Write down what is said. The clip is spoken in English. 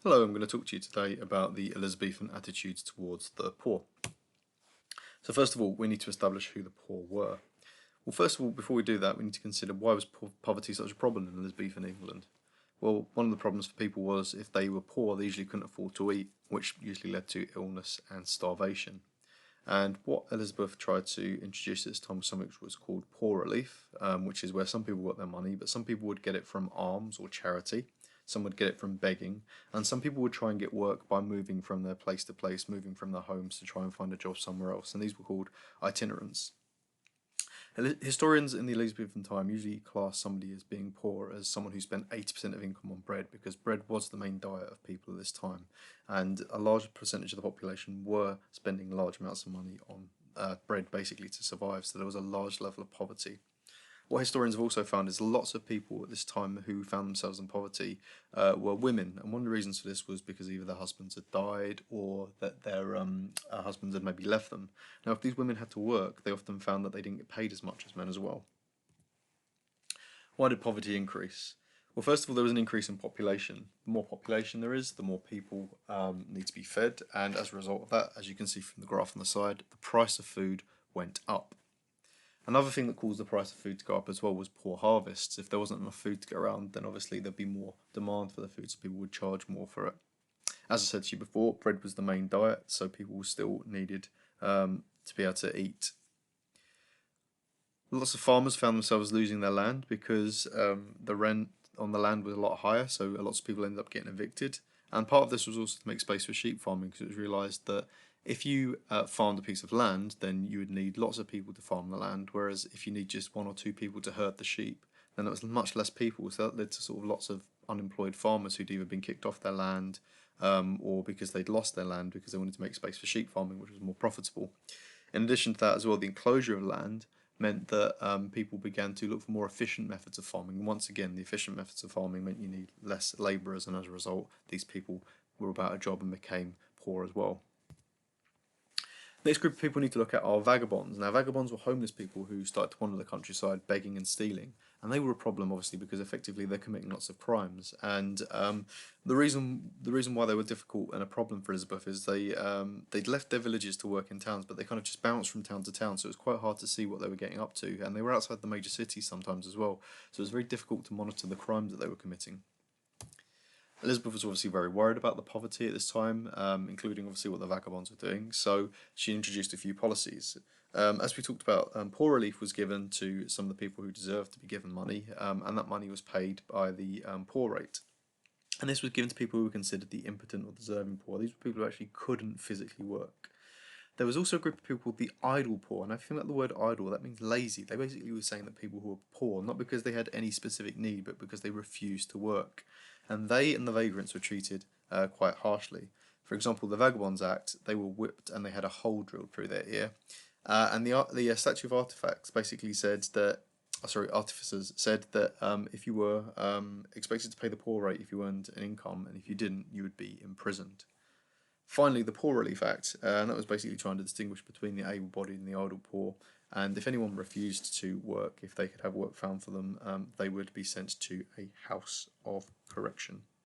Hello, I'm going to talk to you today about the Elizabethan attitudes towards the poor. So first of all, we need to establish who the poor were. Well, first of all, before we do that, we need to consider why was poverty such a problem in Elizabethan England? Well, one of the problems for people was if they were poor, they usually couldn't afford to eat, which usually led to illness and starvation. And what Elizabeth tried to introduce at this time was something which was called poor relief, which is where some people got their money, but some people would get it from alms or charity, some would get it from begging, and some people would try and get work by moving from their place to place, moving from their homes to try and find a job somewhere else, and these were called itinerants. Historians in the Elizabethan time usually class somebody as being poor as someone who spent 80% of income on bread, because bread was the main diet of people at this time, and a large percentage of the population were spending large amounts of money on bread basically to survive, so there was a large level of poverty. What historians have also found is lots of people at this time who found themselves in poverty were women, and one of the reasons for this was because either their husbands had died or that their husbands had maybe left them. Now, if these women had to work, they often found that they didn't get paid as much as men as well. Why did poverty increase? Well, first of all, there was an increase in population. The more population there is, the more people need to be fed, and as a result of that, as you can see from the graph on the side, the price of food went up. Another thing that caused the price of food to go up as well was poor harvests. If there wasn't enough food to go around, then obviously there'd be more demand for the food, so people would charge more for it. As I said to you before, bread was the main diet, so people still needed to be able to eat. Lots of farmers found themselves losing their land because the rent on the land was a lot higher, so lots of people ended up getting evicted. And part of this was also to make space for sheep farming, because it was realised that if you farmed a piece of land, then you would need lots of people to farm the land, whereas if you need just one or two people to herd the sheep, then it was much less people, so that led to sort of lots of unemployed farmers who'd either been kicked off their land or because they'd lost their land because they wanted to make space for sheep farming, which was more profitable. In addition to that as well, the enclosure of land meant that people began to look for more efficient methods of farming. And once again, the efficient methods of farming meant you need less labourers, and as a result, these people were without a job and became poor as well. Next group of people we need to look at are vagabonds. Now, vagabonds were homeless people who started to wander the countryside begging and stealing. And they were a problem, obviously, because effectively they're committing lots of crimes. And the reason why they were difficult and a problem for Elizabeth is they'd left their villages to work in towns, but they kind of just bounced from town to town, so it was quite hard to see what they were getting up to. And they were outside the major cities sometimes as well, so it was very difficult to monitor the crimes that they were committing. Elizabeth was obviously very worried about the poverty at this time, including obviously what the vagabonds were doing, so she introduced a few policies. As we talked about, poor relief was given to some of the people who deserved to be given money, and that money was paid by the poor rate. And this was given to people who were considered the impotent or deserving poor. These were people who actually couldn't physically work. There was also a group of people called the idle poor, and if you think about the word idle, that means lazy. They basically were saying that people who were poor, not because they had any specific need, but because they refused to work. And they and the vagrants were treated quite harshly. For example, the Vagabonds Act, they were whipped and they had a hole drilled through their ear. And the Statute of Artifacts basically said that, artificers said that if you were expected to pay the poor rate if you earned an income, and if you didn't, you would be imprisoned. Finally, the Poor Relief Act, and that was basically trying to distinguish between the able-bodied and the idle poor. And if anyone refused to work, if they could have work found for them, they would be sent to a house of correction.